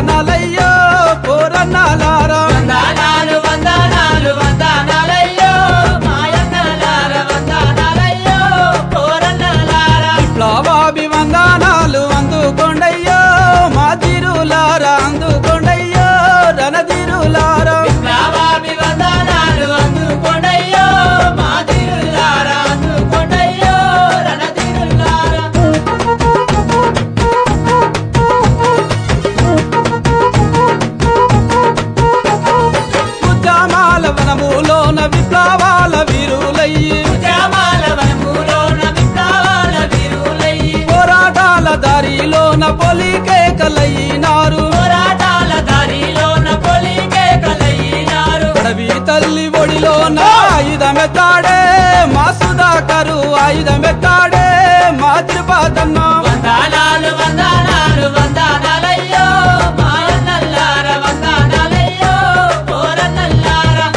వందనాలయ్యో పోరన్నాలారా వందనాలు వందనాలు వందనాలయ్యో మాయన్నలార వందనాలయ్యో పోరన్నలారా విప్లవాభివందనాలు అందుకొండయ్యో మా తీరులారా అందుకొండయ్యో రణధీరులారా విప్లవాభివందనాలు అందుకొండయ్యో మా తీరులారా అందుకొండయ్యో రణధీరులారా ఉద్యమాల వనములోన విప్లవాల వీరులయ్యి ఉద్యమాల వనములోన విప్లవాల వీరులయ్యి పోరాటాల దారిలోన పొలికేకలయ్యినారు పోరాటాల దారిలోన పొలికే కలయినారు అడవి తల్లి ఒడిలోన ఆయుధమెత్తాడే మా సుధాకరు ఆయుధమెత్తాడే మా తిరుపతన్న వందనాలు వందనాలు వందనాలయ్యో మాయన్నలార వందనాలయ్యో పోరన్నలారా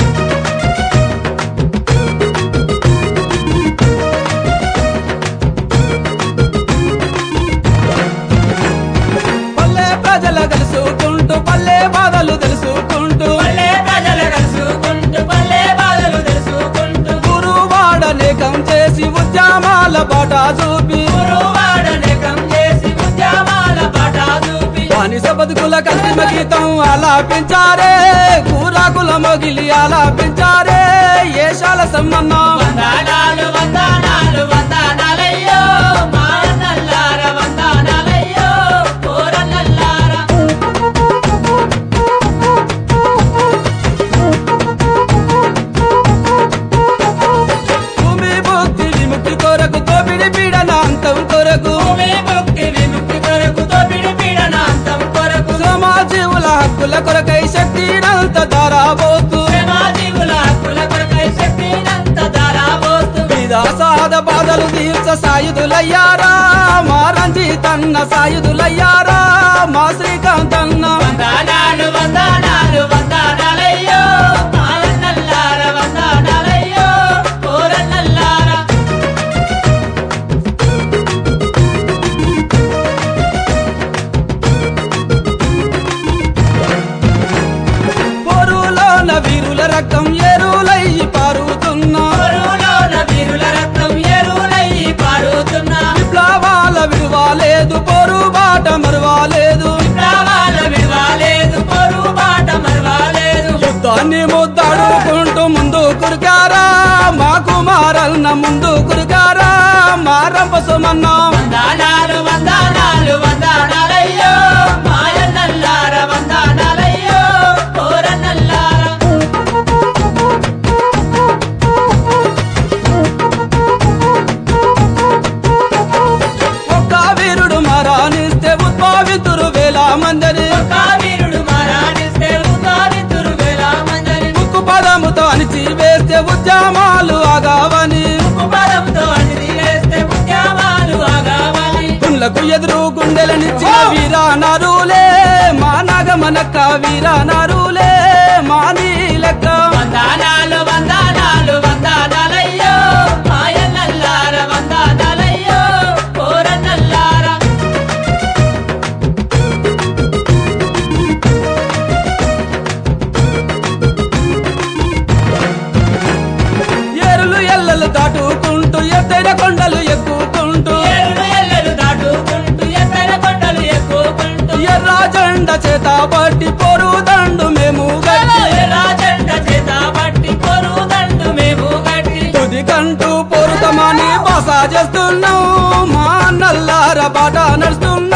పల్లె ప్రజల కలుసుకుంటూ పల్లె బాధలు తెలుసుకుంటూ పల్లె ప్రజలు కలుసుకుంటూ పల్లె బాధలు తెలుసుకుంటూ గురువాడనేకం చేసి ఉద్యమాల బాట చూపి గురువాడనేకం చేసి ఉద్యమాల బాట చూపి బానిస బతుకుల కంతిమ గీతం ఆలాపించారే కూరాకుల మొగిలి ఆలాపించారే ఏషాల సమ్మన్నా వందనాలు వందనాలు వందనాలయ్యో మాయన్నలార వందనాలయ్యో పోరన్నలారా భూమి భక్తి విముక్తి కొరకు తోపిడి పీడన అంతం కొరకు భూమి ముక్తి విముక్తి కొరకు దోపిడి పీడనాంతం కొరకు సమాజీవుల హక్కుల కొరకై శక్తినంత ధారాబోతు శ్రమాజీవుల హక్కుల కొరకై శక్తినంత ధారాబోతు సాద బాధలు తీర్చ సాయుధులయ్యారా మా రంజితన్న సాయుధులయ్యారా మా శ్రీకాంతన్న వందనాలు వందనాలు వందనాలయ్యో మాయన్నలార వందనాలయ్యో పోరన్నలారా పొరులోన వీరుల రక్తం ఎరువులయ్యి పారుతున్నా పొరులోన వీరుల రక్తం ఎరువులయ్యి పారుతున్నా విప్లవాల విడువాలేదు పొరుబాట మరువాలేదు విప్లవాల విడవాలేదు పొరుబాట మరవాలేదు యుద్ధాన్ని ముద్దాడుకుంటూ ముందు కురికారా మా కుమారన్న ముందు కురికారా మా రంపసుమన్నా వందనాలు వందనాలు వందనాలయ్యో మాయన్నలార వందనాలయ్యో పోరన్నలారా ఒక్క వీరుడు మరానిస్తే ఉద్భవితురు వేల మందిని వీరుడు మరణిస్తే ఉదారితురు వేల మందిని ముక్కు పదముతో అణిచి వేస్తే ఉద్యమాలు ఆగావని ఉపరంతో అణిది వేస్తే ఉద్యమాలు ఆగావని గుండ్లకు ఎదురు గుండెలనిచ్చిన వీరానారులే మా నాగమనక్క వీరానారులే మా నీలక్క వందనాలు వందనాలు వందనాలయ్యో మాయన్నలార వందనాలయ్యో పోరన్నలారా ఏరులు ఎల్లలు దాటుకుంటూ ఎత్తైన కొండలు ఎక్కుకుంటూ ఏరులు ఎల్లలు దాటుకుంటూ ఎత్తైన కొండలు ఎక్కుకుంటూ ఎర్ర జెండ చేత పట్టి పొరుదండు మేము గట్టి రాజంట చేత పట్టి పొరుదండు మేము గట్టి తుది కంటూ పొరుతమని బాస చేస్తున్నాం మా నల్లార బాట నడుస్తున్నాం